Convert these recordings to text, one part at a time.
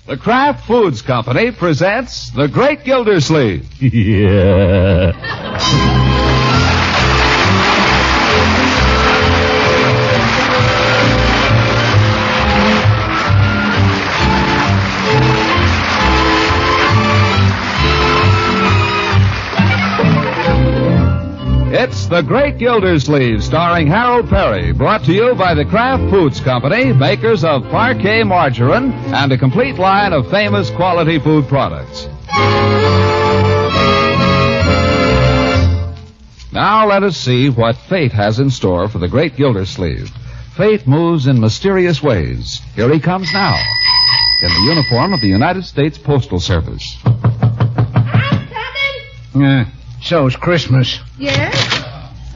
The Kraft Foods Company presents The Great Gildersleeve. Yeah. It's The Great Gildersleeve, starring Harold Peary, brought to you by the Kraft Foods Company, makers of Parquet margarine and a complete line of famous quality food products. Now let us see what fate has in store for the Great Gildersleeve. Fate moves in mysterious ways. Here he comes now, in the uniform of the United States Postal Service. I'm coming. So it's Christmas. Yes?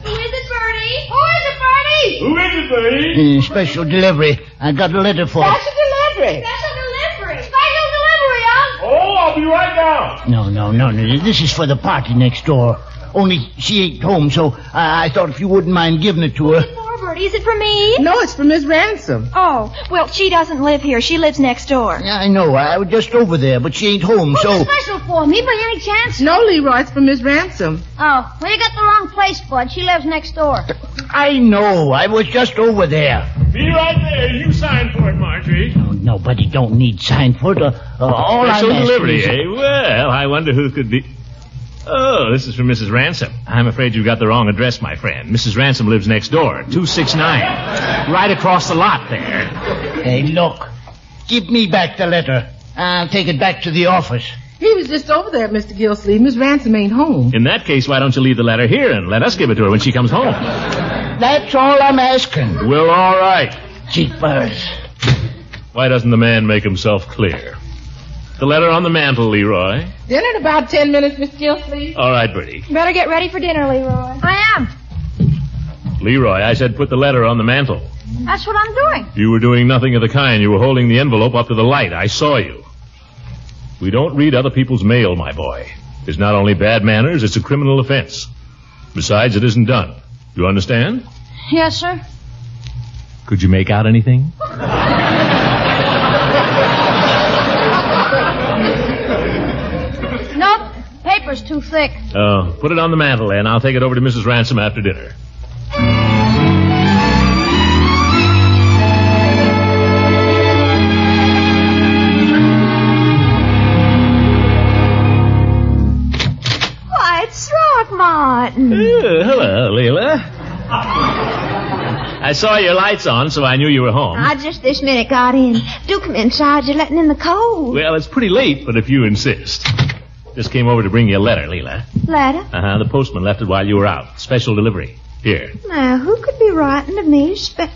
Who is it, Bertie? Who is it, Bertie? Who is it, Bertie? Special delivery. I got a letter for it. Special delivery. Special delivery. Special delivery, Unc. Oh, I'll be right down. No. This is for the party next door. Only she ain't home, so I thought if you wouldn't mind giving it to her. Bertie, is it for me? No, it's for Miss Ransom. Oh, well, she doesn't live here. She lives next door. Yeah, I know. I was just over there, but she ain't home, so... Special for me by any chance? No, Leroy, it's for Miss Ransom. Oh, well, you got the wrong place, Bud. She lives next door. I know. I was just over there. Be right there. You sign for it, Marjorie. Nobody don't need sign for it. All I'm Special asking delivery, is... eh? Well, I wonder who could be... Oh, this is for Mrs. Ransom. I'm afraid you got the wrong address, my friend. Mrs. Ransom lives next door, 269. Right across the lot there. Hey, look. Give me back the letter. I'll take it back to the office. He was just over there, Mr. Gildersleeve. Miss Ransom ain't home. In that case, why don't you leave the letter here and let us give it to her when she comes home? That's all I'm asking. Well, all right. Jeepers. Why doesn't the man make himself clear? The letter on the mantel, Leroy. Dinner in about 10 minutes, Mr. Gildersleeve. All right, Bertie. Better get ready for dinner, Leroy. I am. Leroy, I said put the letter on the mantel. That's what I'm doing. You were doing nothing of the kind. You were holding the envelope up to the light. I saw you. We don't read other people's mail, my boy. It's not only bad manners, it's a criminal offense. Besides, it isn't done. You understand? Yes, sir. Could you make out anything? Nope. Paper's too thick. Oh, put it on the mantel, then. I'll take it over to Mrs. Ransom after dinner. Why, it's Throckmorton. Hello, Leila. I saw your lights on, so I knew you were home. I just this minute got in. Do come inside. You're letting in the cold. Well, it's pretty late, but if you insist. Just came over to bring you a letter, Leila. Letter? Uh-huh, the postman left it while you were out. Special delivery. Here. Now, who could be writing to me? Throckmorton!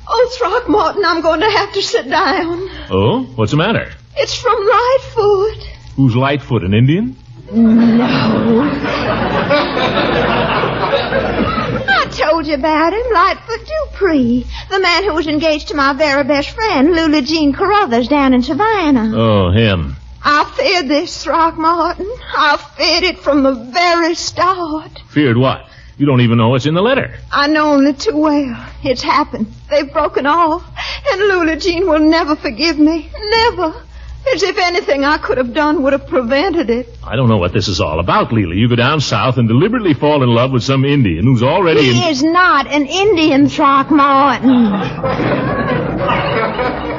Oh, Throckmorton, I'm going to have to sit down. Oh? What's the matter? It's from Lightfoot. Who's Lightfoot, an Indian? No. I told you about him, Lightfoot Dupree, the man who was engaged to my very best friend, Lula Jean Carruthers, down in Savannah. Oh, him. I feared this, Throckmorton. I feared it from the very start. Feared what? You don't even know what's in the letter. I know only too well. It's happened. They've broken off, and Lula Jean will never forgive me. Never. As if anything I could have done would have prevented it. I don't know what this is all about, Leila. You go down south and deliberately fall in love with some Indian who's already He is not an Indian, Throckmorton.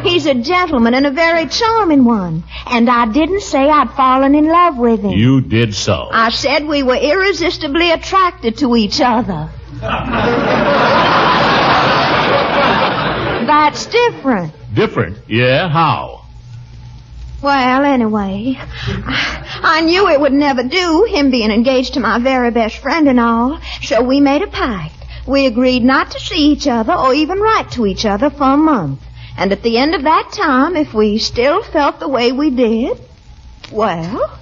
He's a gentleman and a very charming one. And I didn't say I'd fallen in love with him. You did so. I said we were irresistibly attracted to each other. That's different. Different? Yeah? How? Well, anyway, I knew it would never do, him being engaged to my very best friend and all, so we made a pact. We agreed not to see each other or even write to each other for a month. And at the end of that time, if we still felt the way we did, well...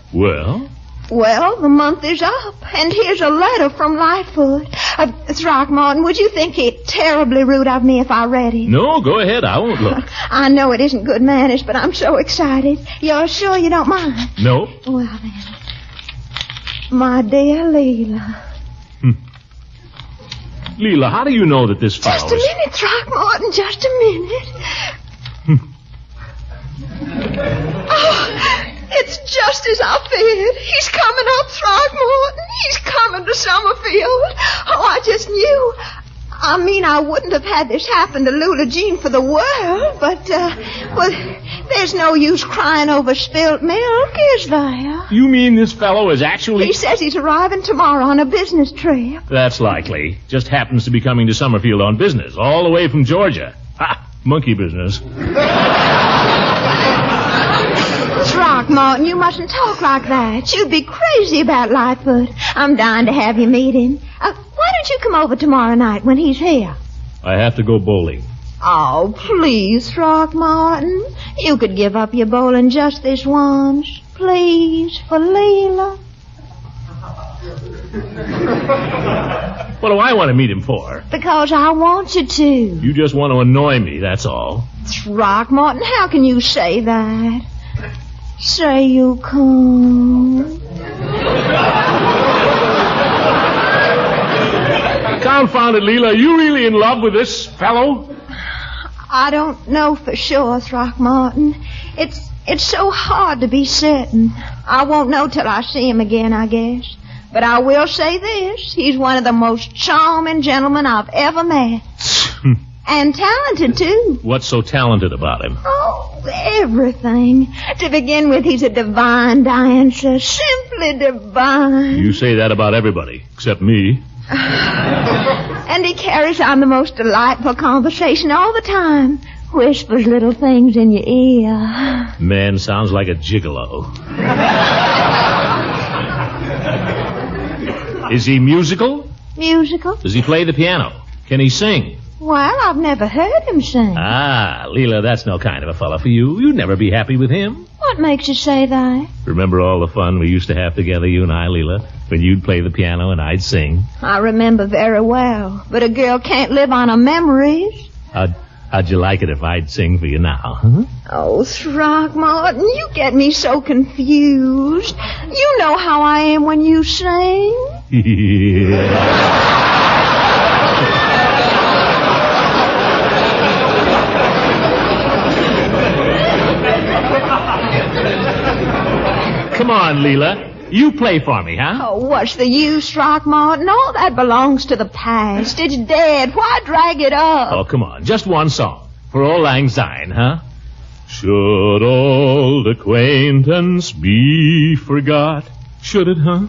Well, the month is up, and here's a letter from Lightfoot. Throckmorton, would you think it terribly rude of me if I read it? No, go ahead. I won't look. I know it isn't good manners, but I'm so excited. You're sure you don't mind? No. Well, then. My dear Leila. Leila, how do you know that this file Just a minute, Throckmorton, just a minute. did. He's coming up, Throckmorton. He's coming to Summerfield. Oh, I just knew. I mean, I wouldn't have had this happen to Lula Jean for the world, but, well, there's no use crying over spilt milk, is there? You mean this fellow is actually... He says he's arriving tomorrow on a business trip. That's likely. Just happens to be coming to Summerfield on business, all the way from Georgia. Ha! Monkey business. Throckmorton, you mustn't talk like that. You'd be crazy about Lightfoot. I'm dying to have you meet him. Why don't you come over tomorrow night when he's here? I have to go bowling. Oh, please, Throckmorton. You could give up your bowling just this once. Please, for Leila. What do I want to meet him for? Because I want you to. You just want to annoy me, that's all. Throckmorton, how can you say that? Say you come. Confound it, Leila. Are you really in love with this fellow? I don't know for sure, Throckmorton. It's so hard to be certain. I won't know till I see him again, I guess. But I will say this. He's one of the most charming gentlemen I've ever met. And talented, too. What's so talented about him? Oh, everything. To begin with, he's a divine dancer. Simply divine. You say that about everybody, except me. And he carries on the most delightful conversation all the time. Whispers little things in your ear. Man sounds like a gigolo. Is he musical? Musical? Does he play the piano? Can he sing? Well, I've never heard him sing. Ah, Leila, that's no kind of a fella for you. You'd never be happy with him. What makes you say that? Remember all the fun we used to have together, you and I, Leila, when you'd play the piano and I'd sing? I remember very well, but a girl can't live on her memories. How'd you like it if I'd sing for you now, huh? Oh, Throckmorton, you get me so confused. You know how I am when you sing. Yeah. Come on, Leila. You play for me, huh? Oh, what's the use, Throckmorton? All that belongs to the past. It's dead. Why drag it up? Oh, come on. Just one song. For Auld Lang Syne, huh? Should old acquaintance be forgot? Should it, huh?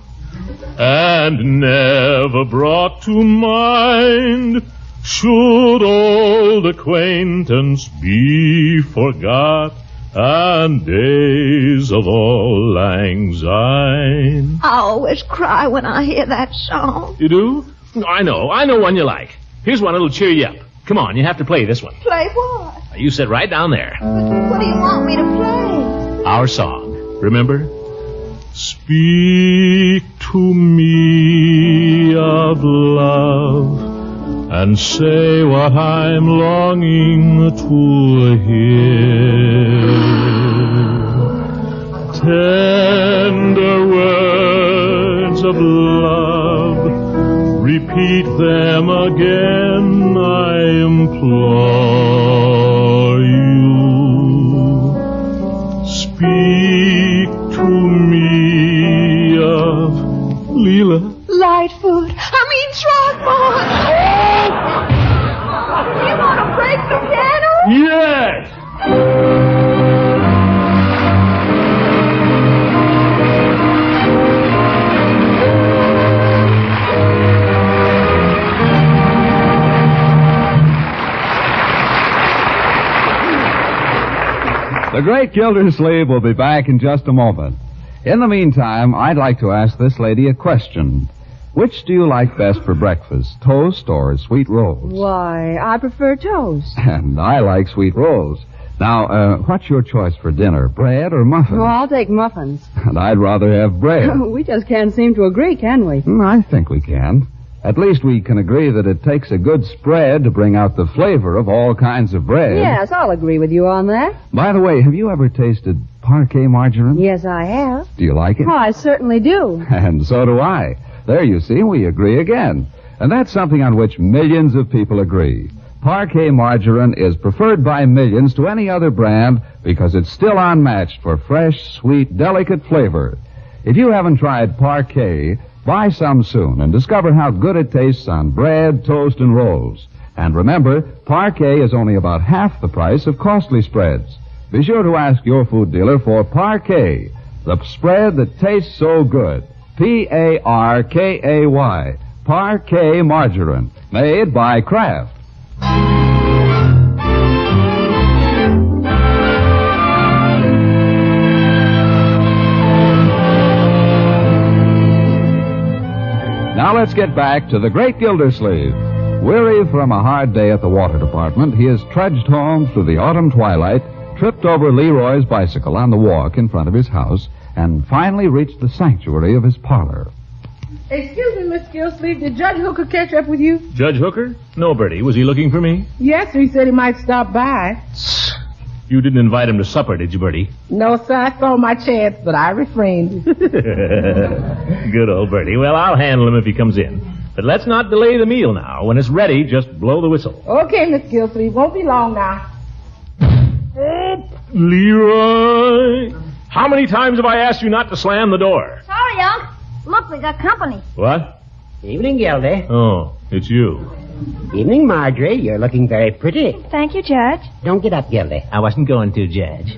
And never brought to mind? Should old acquaintance be forgot? And days of Auld Lang Syne. I always cry when I hear that song. You do? I know one you like. Here's one that'll cheer you up. Come on, you have to play this one. Play what? You sit right down there. What do you want me to play? Our song. Remember? Speak to me of love and say what I'm longing to hear. Tender words of love, repeat them again, I implore you. Speak to me of Leila. Lightfoot. Throckmorton. You want to break the piano? Yes! The Great Gildersleeve will be back in just a moment. In the meantime, I'd like to ask this lady a question. Which do you like best for breakfast, toast or sweet rolls? Why, I prefer toast. And I like sweet rolls. Now, what's your choice for dinner, bread or muffins? Well, I'll take muffins. And I'd rather have bread. We just can't seem to agree, can we? I think we can. At least we can agree that it takes a good spread to bring out the flavor of all kinds of bread. Yes, I'll agree with you on that. By the way, have you ever tasted parquet margarine? Yes, I have. Do you like it? Oh, I certainly do. And so do I. There, you see, we agree again. And that's something on which millions of people agree. Parquet margarine is preferred by millions to any other brand because it's still unmatched for fresh, sweet, delicate flavor. If you haven't tried Parquet, buy some soon and discover how good it tastes on bread, toast, and rolls. And remember, Parquet is only about half the price of costly spreads. Be sure to ask your food dealer for Parquet, the spread that tastes so good. Parkay, Parquet margarine, made by Kraft. Now let's get back to the Great Gildersleeve. Weary from a hard day at the water department, he has trudged home through the autumn twilight, tripped over Leroy's bicycle on the walk in front of his house, and finally reached the sanctuary of his parlor. Excuse me, Miss Gildersleeve, did Judge Hooker catch up with you? Judge Hooker? No, Bertie. Was he looking for me? Yes, sir. He said he might stop by. You didn't invite him to supper, did you, Bertie? No, sir. I saw my chance, but I refrained. Good old Bertie. Well, I'll handle him if he comes in. But let's not delay the meal now. When it's ready, just blow the whistle. Okay, Miss Gildersleeve. Won't be long now. Leroy! How many times have I asked you not to slam the door? Sorry, Unc. Look, we got company. What? Evening, Gildy. Oh, it's you. Evening, Marjorie. You're looking very pretty. Thank you, Judge. Don't get up, Gildy. I wasn't going to, Judge.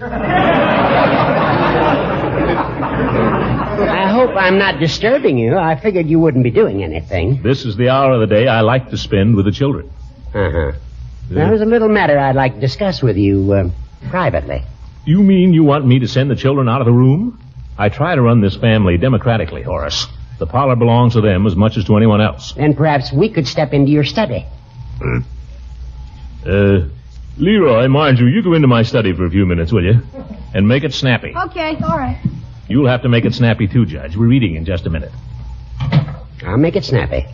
I hope I'm not disturbing you. I figured you wouldn't be doing anything. This is the hour of the day I like to spend with the children. Uh-huh. There's a little matter I'd like to discuss with you, privately. You mean you want me to send the children out of the room? I try to run this family democratically, Horace. The parlor belongs to them as much as to anyone else. Then perhaps we could step into your study. Leroy, Marjorie, you go into my study for a few minutes, will you? And make it snappy. Okay, all right. You'll have to make it snappy, too, Judge. We're reading in just a minute. I'll make it snappy.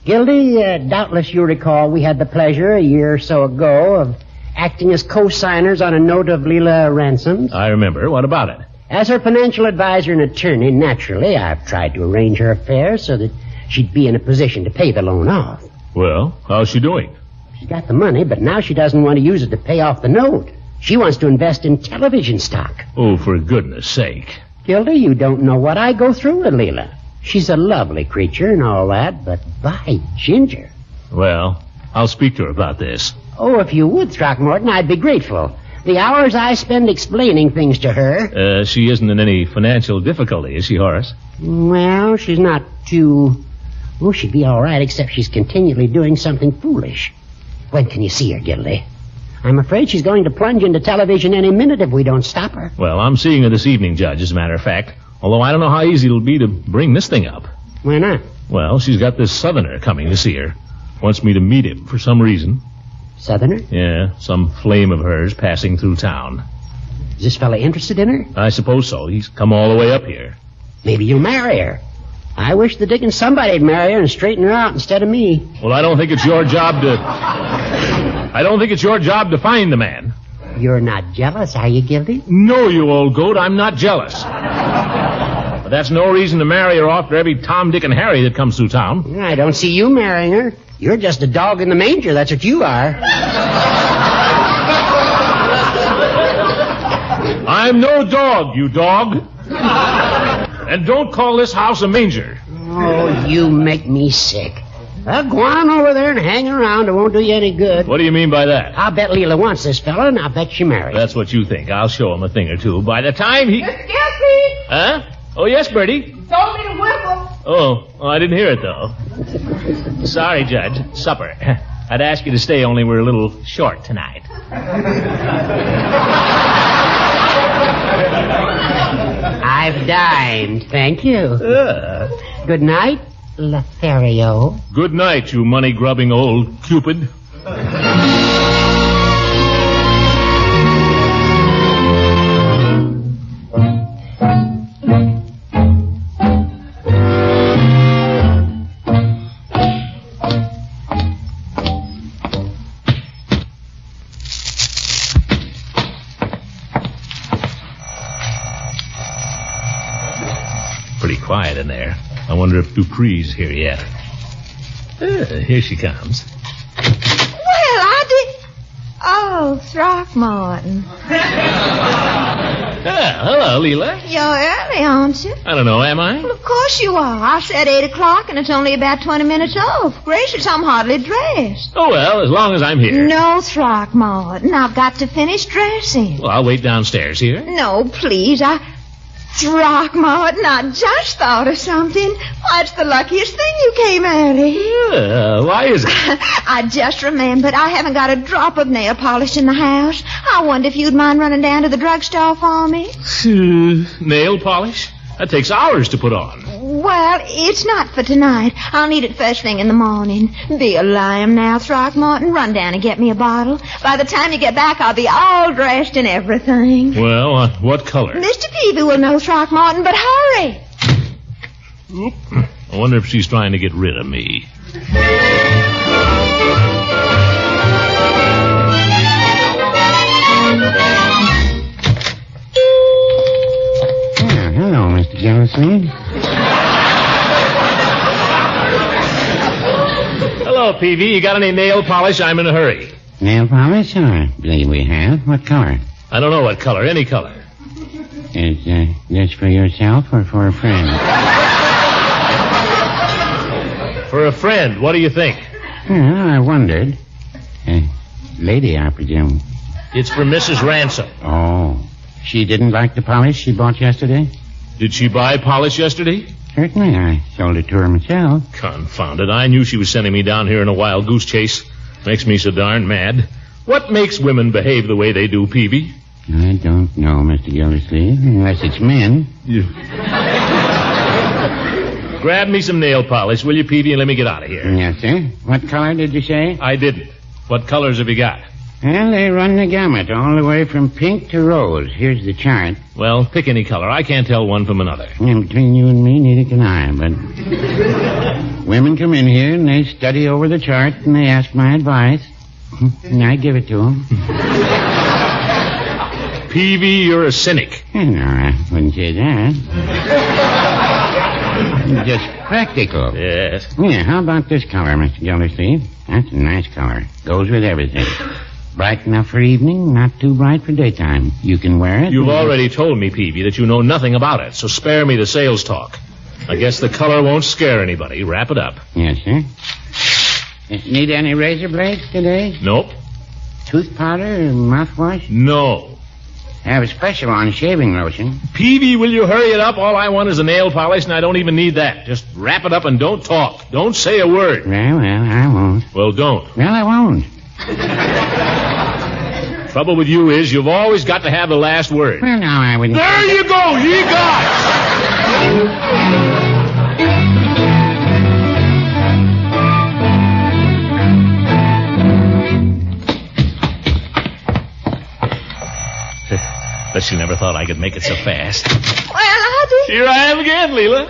Gildy, doubtless you recall we had the pleasure a year or so ago of acting as co-signers on a note of Leila Ransom's. I remember. What about it? As her financial advisor and attorney, naturally, I've tried to arrange her affairs so that she'd be in a position to pay the loan off. Well, how's she doing? She's got the money, but now she doesn't want to use it to pay off the note. She wants to invest in television stock. Oh, for goodness sake. Gildy, you don't know what I go through with Leila. She's a lovely creature and all that, but by ginger. Well, I'll speak to her about this. Oh, if you would, Throckmorton, I'd be grateful. The hours I spend explaining things to her... She isn't in any financial difficulty, is she, Horace? Well, she's not too... Oh, she'd be all right, except she's continually doing something foolish. When can you see her, Gildy? I'm afraid she's going to plunge into television any minute if we don't stop her. Well, I'm seeing her this evening, Judge, as a matter of fact. Although I don't know how easy it'll be to bring this thing up. Why not? Well, she's got this Southerner coming to see her. Wants me to meet him for some reason. Southerner? Yeah, some flame of hers passing through town. Is this fella interested in her? I suppose so. He's come all the way up here. Maybe you'll marry her. I wish the dickens somebody'd marry her and straighten her out instead of me. Well, I don't think it's your job to find the man. You're not jealous, are you, Gildy? No, you old goat, I'm not jealous. But that's no reason to marry her off to every Tom, Dick, and Harry that comes through town. I don't see you marrying her. You're just a dog in the manger, that's what you are. I'm no dog, you dog. And don't call this house a manger. Oh, you make me sick. Well, go on over there and hang around. It won't do you any good. What do you mean by that? I'll bet Leila wants this fella, and I'll bet she marries. That's what you think. I'll show him a thing or two. By the time he... Miss Gildersleeve! Huh? Oh, yes, Bertie. Told me to whistle. Oh, I didn't hear it, though. Sorry, Judge. Supper. I'd ask you to stay, only we're a little short tonight. I've dined, thank you. Good night, Lothario. Good night, you money-grubbing old Cupid. Pretty quiet in there. I wonder if Dupree's here yet. Here she comes. Well, I did... Oh, Throckmorton. Hello, Leila. You're early, aren't you? I don't know, am I? Well, of course you are. I said 8 o'clock, and it's only about 20 minutes off. Gracious, I'm hardly dressed. Oh, well, as long as I'm here. No, Throckmorton. I've got to finish dressing. Well, I'll wait downstairs here. No, please. Throckmorton, I just thought of something. Why, it's the luckiest thing you came early. Why is it? I just remembered I haven't got a drop of nail polish in the house. I wonder if you'd mind running down to the drugstore for me. Nail polish? That takes hours to put on. Well, it's not for tonight. I'll need it first thing in the morning. Be a lamb now, Throckmorton. Run down and get me a bottle. By the time you get back, I'll be all dressed and everything. Well, what color? Mr. Peavy will know, Throckmorton, but hurry. Oop. I wonder if she's trying to get rid of me. Hello, Mr. Gildersleeve. Hello, Peavy. You got any nail polish? I'm in a hurry. Nail polish? I believe we have. What color? I don't know what color. Any color. Is this for yourself or for a friend? For a friend. What do you think? Well, I wondered. Lady, I presume. It's for Mrs. Ransom. Oh. She didn't like the polish she bought yesterday? Did she buy polish yesterday? Certainly. I sold it to her myself. Confound it. I knew she was sending me down here in a wild goose chase. Makes me so darn mad. What makes women behave the way they do, Peavy? I don't know, Mr. Gildersleeve, unless it's men. Grab me some nail polish, will you, Peavy, and let me get out of here. Yes, sir. What color did you say? I didn't. What colors have you got? Well, they run the gamut, all the way from pink to rose. Here's the chart. Well, pick any color. I can't tell one from another. And between you and me, neither can I, but... Women come in here, and they study over the chart, and they ask my advice. And I give it to them. Peavy, you're a cynic. No, I wouldn't say that. Just practical. Yes. Yeah, how about this color, Mr. Gildersleeve? That's a nice color. Goes with everything. Bright enough for evening, not too bright for daytime. You can wear it. You've already told me, Peavy, that you know nothing about it, so spare me the sales talk. I guess the color won't scare anybody. Wrap it up. Yes, sir. Need any razor blades today? Nope. Tooth powder or mouthwash? No. Have a special on shaving lotion. Peavy, will you hurry it up? All I want is a nail polish, and I don't even need that. Just wrap it up and don't talk. Don't say a word. Well, I won't. Well, don't. Well, I won't. Trouble with you is you've always got to have the last word. Well, now I wouldn't... There you go! Ye gods! Bet you never thought I could make it so fast. Well, I did. Here I am again, Leila.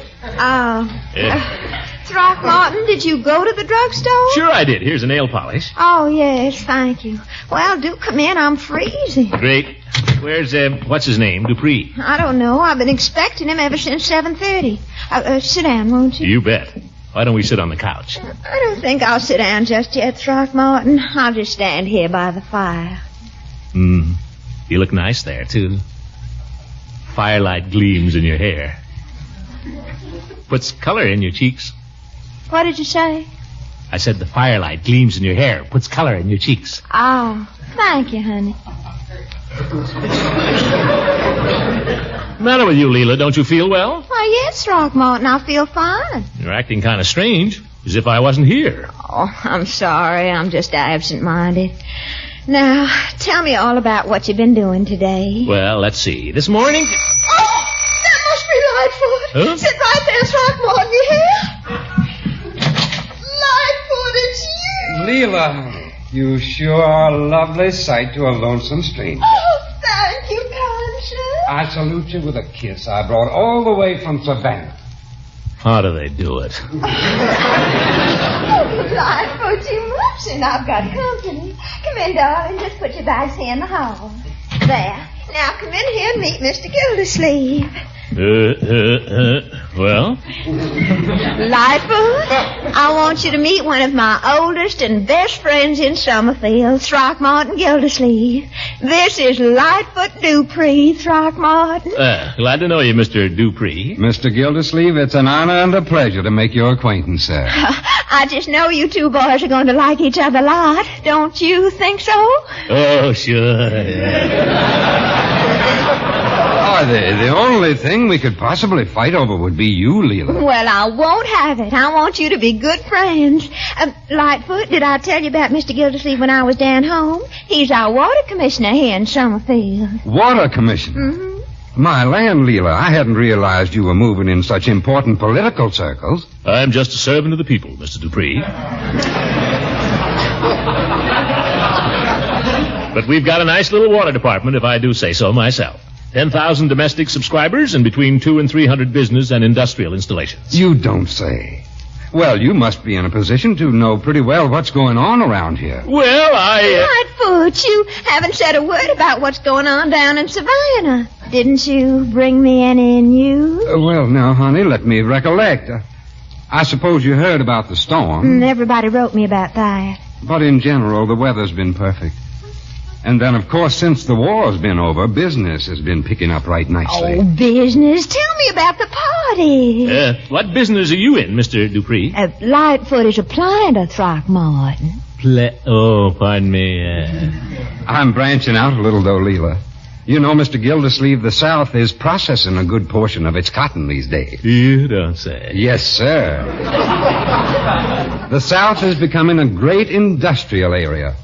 Throckmorton, did you go to the drugstore? Sure I did. Here's a nail polish. Oh, yes, thank you. Well, do come in. I'm freezing. Great. Where's, what's his name? Dupree? I don't know. I've been expecting him ever since 7:30. Sit down, won't you? You bet. Why don't we sit on the couch? I don't think I'll sit down just yet, Throckmorton. I'll just stand here by the fire. You look nice there, too. Firelight gleams in your hair. Puts color in your cheeks. What did you say? I said the firelight gleams in your hair. Puts color in your cheeks. Oh, thank you, honey. What's the matter with you, Leila? Don't you feel well? Why, yes, Throckmorton, I feel fine. You're acting kind of strange, as if I wasn't here. Oh, I'm sorry. I'm just absent-minded. Now, tell me all about what you've been doing today. Well, let's see. This morning... Oh, that must be Lightfoot. Huh? Sit right there, Throckmorton, you hear? Lightfoot, it's you. Leila, you sure are a lovely sight to a lonesome stranger. Oh, thank you, kind sir. I salute you with a kiss I brought all the way from Savannah. How do they do it? Oh, Lightfoot, you mustn't. I've got company. Come in, darling. Just put your bags here in the hall. There. Now come in here and meet Mr. Gildersleeve. Well? Lightfoot, I want you to meet one of my oldest and best friends in Summerfield, Throckmorton Gildersleeve. This is Lightfoot Dupree, Throckmorton. Glad to know you, Mr. Dupree. Mr. Gildersleeve, it's an honor and a pleasure to make your acquaintance, sir. I just know you two boys are going to like each other a lot. Don't you think so? Oh, sure. The only thing we could possibly fight over would be you, Leila. Well, I won't have it. I want you to be good friends. Lightfoot, did I tell you about Mr. Gildersleeve when I was down home? He's our water commissioner here in Summerfield. Water commissioner? Mm-hmm. My land, Leila, I hadn't realized you were moving in such important political circles. I'm just a servant of the people, Mr. Dupree. But we've got a nice little water department, if I do say so myself. 10,000 domestic subscribers and between 200 and 300 business and industrial installations. You don't say. Well, you must be in a position to know pretty well what's going on around here. Well, Lightfoot, you haven't said a word about what's going on down in Savannah. Didn't you bring me any news? Well, now, honey, let me recollect. I suppose you heard about the storm. Everybody wrote me about that. But in general, the weather's been perfect. And then, of course, since the war's been over, business has been picking up right nicely. Oh, business? Tell me about the party. What business are you in, Mr. Dupree? Lightfoot is applying to Throckmorton. Pardon me. I'm branching out a little, though, Leila. You know, Mr. Gildersleeve, the South is processing a good portion of its cotton these days. You don't say. Yes, sir. The South is becoming a great industrial area.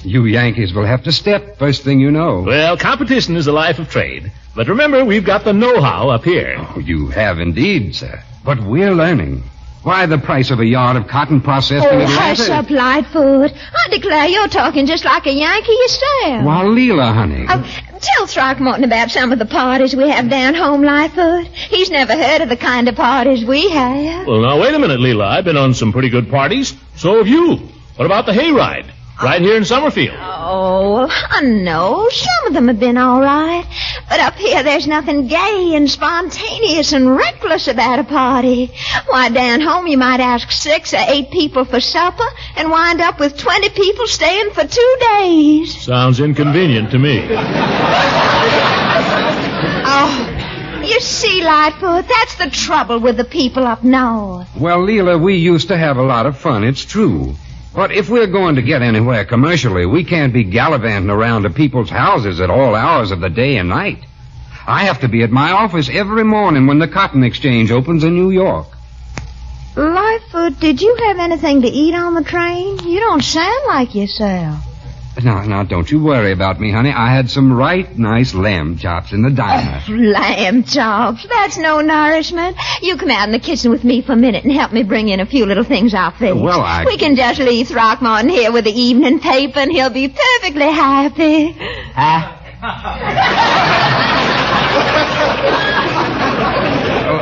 You Yankees will have to step first thing you know. Well, competition is the life of trade. But remember, we've got the know-how up here. Oh, you have indeed, sir. But we're learning. Why, the price of a yard of cotton processed in Atlanta... hush up, Lightfoot. I declare you're talking just like a Yankee yourself. Why, Leila, honey. Tell Throckmorton about some of the parties we have down home, Lightfoot. He's never heard of the kind of parties we have. Well, now, wait a minute, Leila. I've been on some pretty good parties. So have you. What about the hayride? Right here in Summerfield. Oh, I know. Some of them have been all right. But up here, there's nothing gay and spontaneous and reckless about a party. Why, down home, you might ask 6 or 8 people for supper and wind up with 20 people staying for 2 days. Sounds inconvenient to me. Oh, you see, Lightfoot, that's the trouble with the people up north. Well, Leila, we used to have a lot of fun, it's true. But if we're going to get anywhere commercially, we can't be gallivanting around to people's houses at all hours of the day and night. I have to be at my office every morning when the cotton exchange opens in New York. Lightfoot, did you have anything to eat on the train? You don't sound like yourself. Now, don't you worry about me, honey. I had some right nice lamb chops in the diner. Oh, lamb chops. That's no nourishment. You come out in the kitchen with me for a minute and help me bring in a few little things I'll fix. Well, We can just leave Throckmorton here with the evening paper and he'll be perfectly happy.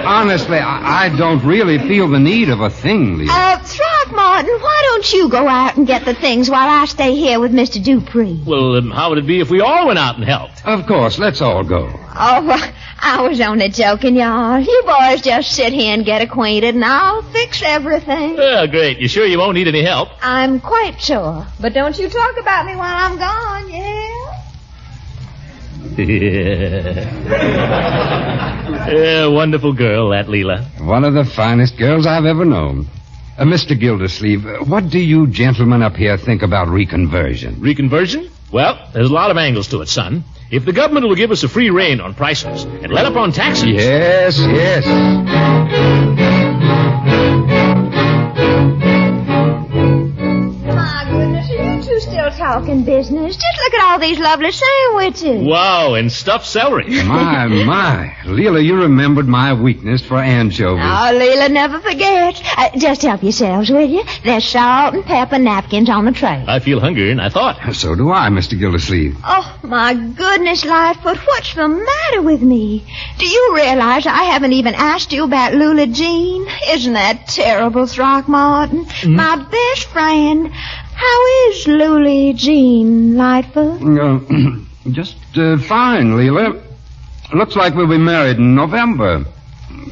Honestly, I don't really feel the need of a thing, Leila. Throckmorton, why don't you go out and get the things while I stay here with Mr. Dupree? Well, how would it be if we all went out and helped? Of course, let's all go. Oh, I was only joking, y'all. You boys just sit here and get acquainted, and I'll fix everything. Oh, great. You sure you won't need any help? I'm quite sure. But don't you talk about me while I'm gone, yeah? Yeah, wonderful girl, that Leila. One of the finest girls I've ever known. Mr. Gildersleeve, what do you gentlemen up here think about reconversion? Reconversion? Well, there's a lot of angles to it, son. If the government will give us a free rein on prices and let up on taxes... Yes. My goodness, are you two still talking business? Just look at all these lovely sandwiches. Wow, and stuffed celery. My. Leila, you remembered my weakness for anchovies. Oh, Leila never forgets. Just help yourselves, will you? There's salt and pepper napkins on the tray. I feel hungry, and I thought... So do I, Mr. Gildersleeve. Oh, my goodness, Lightfoot, what's the matter with me? Do you realize I haven't even asked you about Lula Jean? Isn't that terrible, Throckmorton? My best friend. How is Lula Jean, Lightfoot? Just fine, Leila. Looks like we'll be married in November.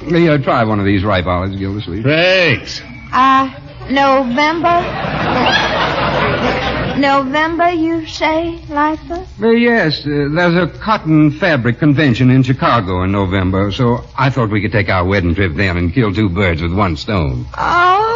Here, try one of these ripe olives, Gildersleeve. Thanks. November? November, you say, Lightfoot? Yes, there's a cotton fabric convention in Chicago in November, so I thought we could take our wedding trip then and kill two birds with one stone. Oh.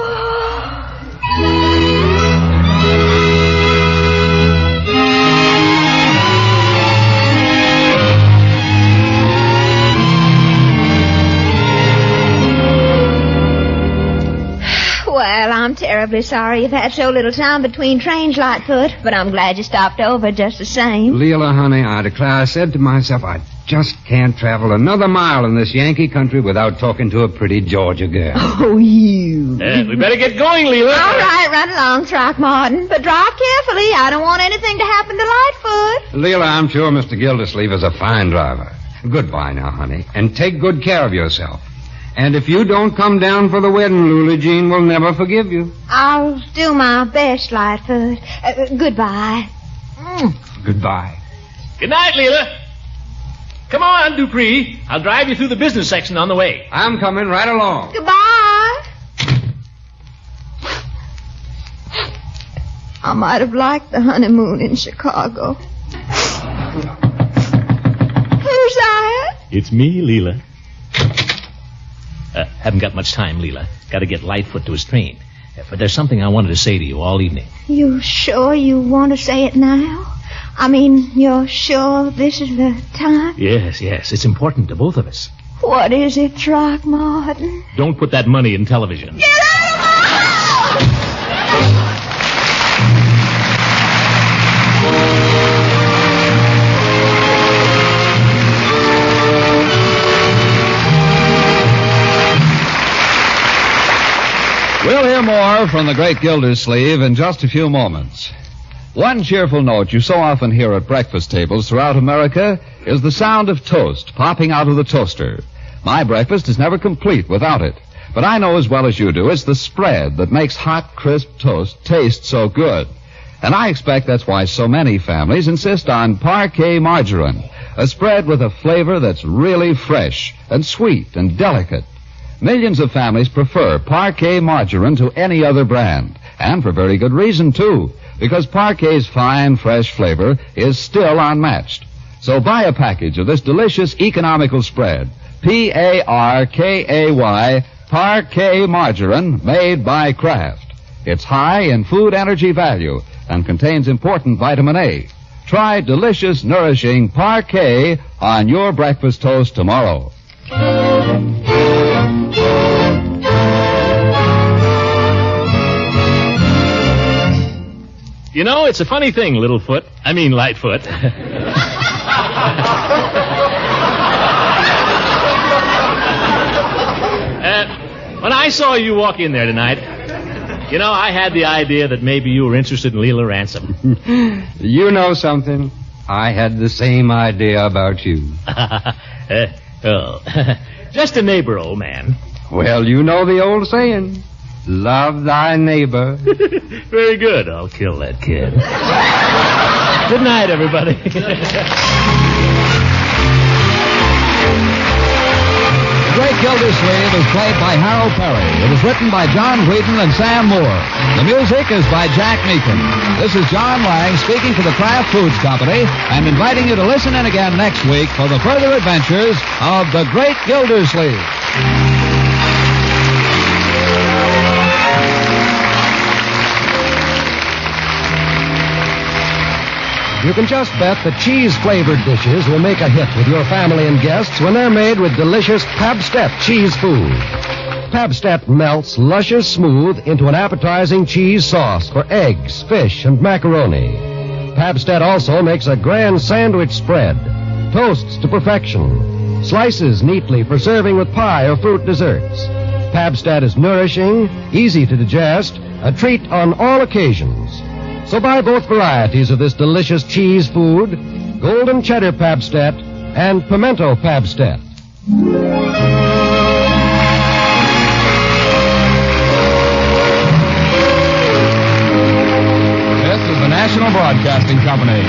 Well, I'm terribly sorry you've had so little time between trains, Lightfoot, but I'm glad you stopped over just the same. Leila, honey, I declare, I said to myself, I just can't travel another mile in this Yankee country without talking to a pretty Georgia girl. Oh, you. We better get going, Leila. All right, run along, Throckmorton, but drive carefully. I don't want anything to happen to Lightfoot. Leila, I'm sure Mr. Gildersleeve is a fine driver. Goodbye now, honey, and take good care of yourself. And if you don't come down for the wedding, Lula Jean will never forgive you. I'll do my best, Lightfoot. Goodbye. Goodbye. Good night, Leila. Come on, Dupree. I'll drive you through the business section on the way. I'm coming right along. Goodbye. I might have liked the honeymoon in Chicago. Who's that? It's me, Leila. Haven't got much time, Leila. Got to get Lightfoot to his train. But there's something I wanted to say to you all evening. You sure you want to say it now? I mean, you're sure this is the time? Yes. It's important to both of us. What is it, Throckmorton? Don't put that money in television. Get out of my house! We'll hear more from the Great Gildersleeve in just a few moments. One cheerful note you so often hear at breakfast tables throughout America is the sound of toast popping out of the toaster. My breakfast is never complete without it. But I know as well as you do, it's the spread that makes hot, crisp toast taste so good. And I expect that's why so many families insist on parquet margarine, a spread with a flavor that's really fresh and sweet and delicate. Millions of families prefer parquet margarine to any other brand, and for very good reason, too, because parquet's fine, fresh flavor is still unmatched. So buy a package of this delicious economical spread, Parkay, parquet margarine made by Kraft. It's high in food energy value and contains important vitamin A. Try delicious, nourishing parquet on your breakfast toast tomorrow. You know, it's a funny thing, Lightfoot. When I saw you walk in there tonight, you know, I had the idea that maybe you were interested in Leila Ransom. You know something? I had the same idea about you. Just a neighbor, old man. Well, you know the old saying, love thy neighbor. Very good. I'll kill that kid. Good night, everybody. The Great Gildersleeve is played by Harold Peary. It was written by John Whedon and Sam Moore. The music is by Jack Meakin. This is John Lang speaking for the Kraft Foods Company and inviting you to listen in again next week for the further adventures of the Great Gildersleeve. You can just bet that cheese-flavored dishes will make a hit with your family and guests when they're made with delicious Pabst-ett cheese food. Pabst-ett melts luscious smooth into an appetizing cheese sauce for eggs, fish, and macaroni. Pabst-ett also makes a grand sandwich spread, toasts to perfection, slices neatly for serving with pie or fruit desserts. Pabst-ett is nourishing, easy to digest, a treat on all occasions. So buy both varieties of this delicious cheese food, Golden Cheddar Pabst-ett and Pimento Pabst-ett. This is the National Broadcasting Company.